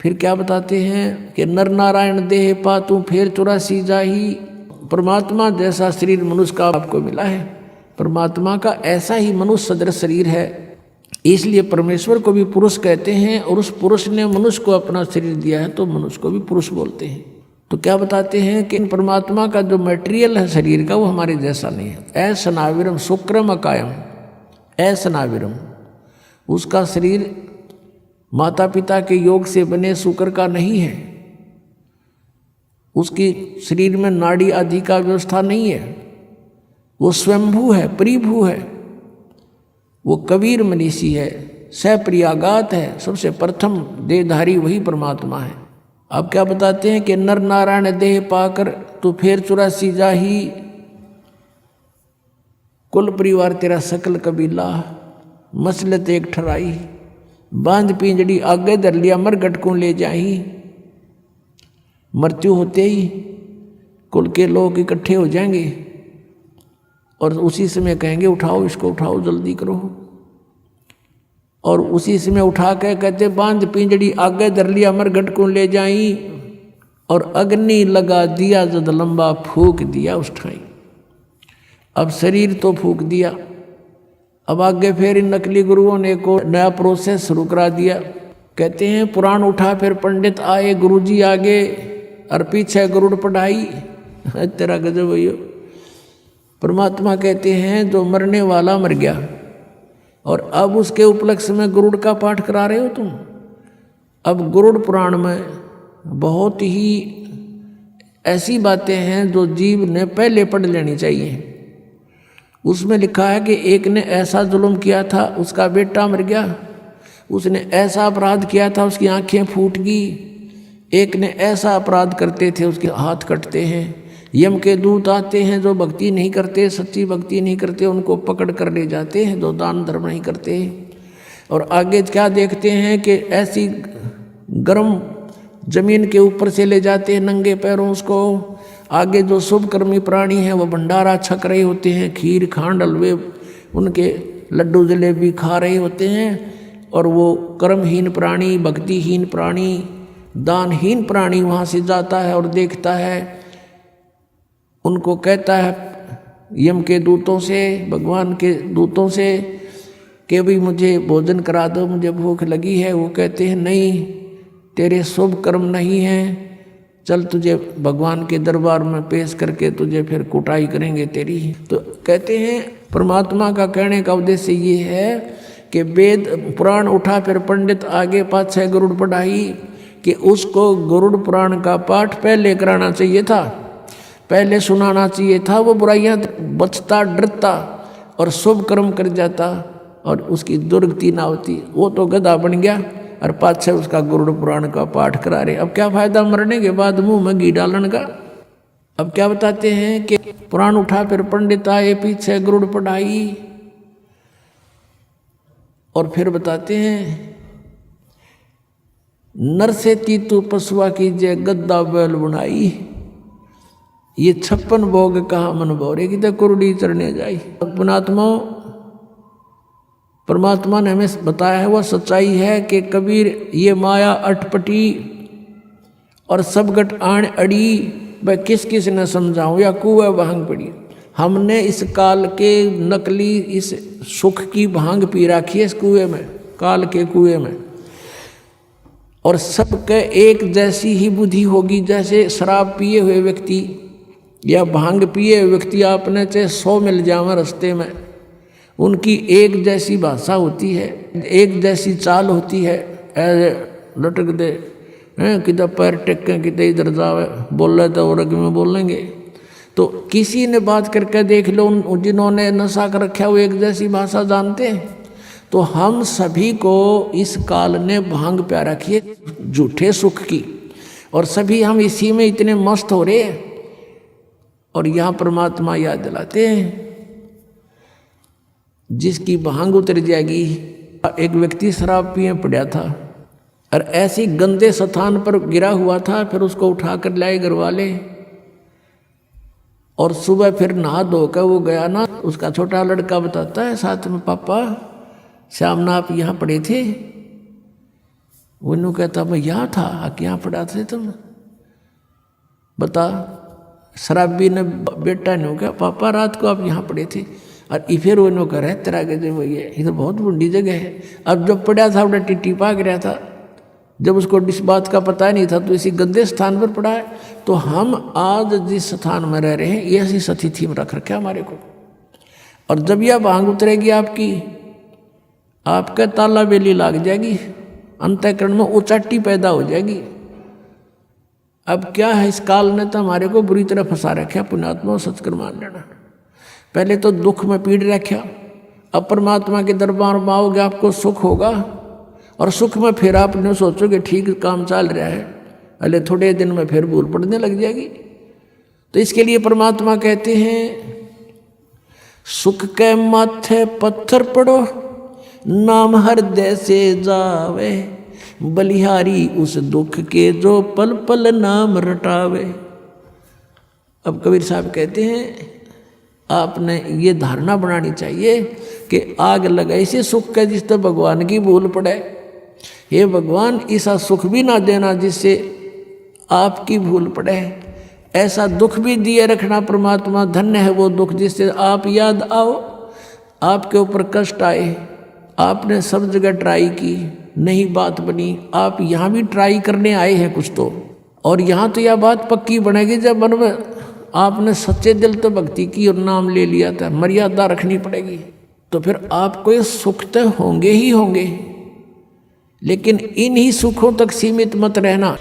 फिर क्या बताते हैं कि नर नारायण देह पातू फेर 84 जाही। परमात्मा जैसा शरीर मनुष्य का आपको मिला है, परमात्मा का ऐसा ही मनुष्य सदृश शरीर है, इसलिए परमेश्वर को भी पुरुष कहते हैं। और उस पुरुष ने मनुष्य को अपना शरीर दिया है तो मनुष्य को भी पुरुष बोलते हैं। तो क्या बताते हैं कि परमात्मा का जो मटेरियल है शरीर का वो हमारे जैसा नहीं है। असनाविरम शुक्रम अकायम, असनाविरम, उसका शरीर माता पिता के योग से बने शुक्र का नहीं है, उसकी शरीर में नाड़ी आदि का व्यवस्था नहीं है, वो स्वयंभू है, परिभू है, वो कबीर मनीषी है, सप्रियागात है, सबसे प्रथम देहधारी वही परमात्मा है। अब क्या बताते हैं कि नर नारायण देह पाकर तू फेर 84 जाही, कुल परिवार तेरा सकल कबीला मसलत एक ठराई, बांध पिंजड़ी आगे धर लिया मरघट को ले जाही। मृत्यु होते ही कुल के लोग इकट्ठे हो जाएंगे और उसी समय कहेंगे उठाओ इसको, उठाओ जल्दी करो, और उसी समय उठा के कहते बांध पिंजड़ी आगे धर लिया मरघट को ले जाई, और अग्नि लगा दिया जद लंबा फूक दिया उस ठाई। अब शरीर तो फूक दिया, अब आगे फिर इन नकली गुरुओं ने को नया प्रोसेस शुरू करा दिया। कहते हैं पुराण उठा फिर पंडित आए गुरुजी आगे, और पीछे गरुड़ पढ़ाई। तेरा गजब भैया। परमात्मा कहते हैं जो मरने वाला मर गया और अब उसके उपलक्ष्य में गरुड़ का पाठ करा रहे हो तुम। अब गरुड़ पुराण में बहुत ही ऐसी बातें हैं जो जीव ने पहले पढ़ लेनी चाहिए। उसमें लिखा है कि एक ने ऐसा जुल्म किया था, उसका बेटा मर गया, उसने ऐसा अपराध किया था, उसकी आंखें फूट गई। एक ने ऐसा अपराध करते थे, उसके हाथ कटते हैं। यम के दूत आते हैं जो भक्ति नहीं करते, सच्ची भक्ति नहीं करते, उनको पकड़ कर ले जाते हैं जो दान धर्म नहीं करते। और आगे क्या देखते हैं कि ऐसी गर्म जमीन के ऊपर से ले जाते हैं नंगे पैरों उसको। आगे जो शुभ कर्मी प्राणी हैं वो भंडारा छक रहे होते हैं, खीर खांड हलवे उनके लड्डू जलेबी खा रहे होते हैं। और वो कर्महीन प्राणी, भक्तिहीन प्राणी, दानहीन प्राणी वहाँ से जाता है और देखता है, उनको कहता है यम के दूतों से, भगवान के दूतों से कि भाई मुझे भोजन करा दो, मुझे भूख लगी है। वो कहते हैं नहीं, तेरे शुभ कर्म नहीं हैं, चल तुझे भगवान के दरबार में पेश करके तुझे फिर कुटाई करेंगे तेरी। तो कहते हैं परमात्मा का कहने का उद्देश्य ये है कि वेद पुराण उठा फिर पंडित आगे पाछे गरुड़ पढ़ाई, कि उसको गरुड़ पुराण का पाठ पहले कराना चाहिए था, पहले सुनाना चाहिए था। वो बुराइयां बचता, डरता और शुभ कर्म कर जाता और उसकी दुर्गति ना होती। वो तो गधा बन गया और पाछे उसका गरुड़ पुराण का पाठ करा रहे। अब क्या फायदा मरने के बाद मुंह में घी डालने का। अब क्या बताते हैं कि पुराण उठा फिर पंडित आए, पीछे गरुड़ पढ़ाई। और फिर बताते हैं नर से तीतु पशुआ कीजिए गद्दा बैल बुनाई, ये 56 भोग कहाँ मन भोरे की तो कुरडी चढ़ने जाई। पुणात्मा परमात्मा ने हमें बताया है, वह सच्चाई है कि कबीर ये माया अटपटी और सब गट आण अड़ी, वह किस किस ने समझाऊं या कुएं भांग पड़ी। हमने इस काल के नकली इस सुख की भांग पी रखी है इस कुएं में, काल के कुएं में। और सबके एक जैसी ही बुद्धि होगी। जैसे शराब पिए हुए व्यक्ति या भांग पिए हुए व्यक्ति आपने चाहे 100 मिल जाए रास्ते में, उनकी एक जैसी भाषा होती है, एक जैसी चाल होती है। लटक दे किधर पैर टेकें किधर इधर जावे, बोल रहे तो और में बोलेंगे। तो किसी ने बात करके देख लो, जिन्होंने नशा कर रखा वो एक जैसी भाषा जानते हैं। तो हम सभी को इस काल ने भांग प्या रखी है झूठे सुख की, और सभी हम इसी में इतने मस्त हो रहे हैं। और यहाँ परमात्मा याद दिलाते हैं जिसकी भांग उतर जाएगी। एक व्यक्ति शराब पिए पड़ा था और ऐसी गंदे स्थान पर गिरा हुआ था, फिर उसको उठा कर लाए घर वाले। और सुबह फिर नहा धोकर वो गया ना, उसका छोटा लड़का बताता है साथ में, पापा शाम ना आप यहाँ पड़े थे, वो कहता मैं यहाँ था, क्या पढ़ा थे तुम, बता। शराबी ने बेटा ने कहा पापा रात को आप यहाँ पढ़े थे। और फिर वो कह रहे तेरा के जो ये तो बहुत बुढ़ी जगह है। अब जब पढ़ा था अपना टिट्टी पाक रहा था, जब उसको इस बात का पता नहीं था तो इसी गंदे स्थान पर पड़ा है। तो हम आज जिस स्थान में रह रहे हैं ये ऐसी सतिथि में रख रखे हमारे को। और जब यह भांग उतरेगी आपकी, आपका ताला बेली लाग जाएगी, अंतःकरण में उचाटी पैदा हो जाएगी। अब क्या है, इस काल ने तो हमारे को बुरी तरह फंसा रखा पुण्यात्मा और सचकर मान लेना। पहले तो दुख में पीड़ रखा, अब परमात्मा के दरबार में आओगे आपको सुख होगा। और सुख में फिर आपने सोचोगे ठीक काम चल रहा है, अरे थोड़े दिन में फिर भूल पड़ने लग जाएगी। तो इसके लिए परमात्मा कहते हैं सुख के माथे पत्थर पड़ो, नाम हृदय से जावे, बलिहारी उस दुख के जो पल पल नाम रटावे। अब कबीर साहब कहते हैं आपने ये धारणा बनानी चाहिए कि आग लगाई से सुख का जिससे भगवान की भूल पड़े। हे भगवान ऐसा सुख भी ना देना जिससे आपकी भूल पड़े, ऐसा दुख भी दिए रखना परमात्मा। धन्य है वो दुख जिससे आप याद आओ, आपके ऊपर कष्ट आए, आपने सब जगह ट्राई की नहीं बात बनी, आप यहाँ भी ट्राई करने आए हैं कुछ तो। और यहाँ तो यह बात पक्की बनेगी जब मन में आपने सच्चे दिल तो भक्ति की और नाम ले लिया था। मर्यादा रखनी पड़ेगी, तो फिर आपको ये सुख तो होंगे ही होंगे, लेकिन इन ही सुखों तक सीमित मत रहना।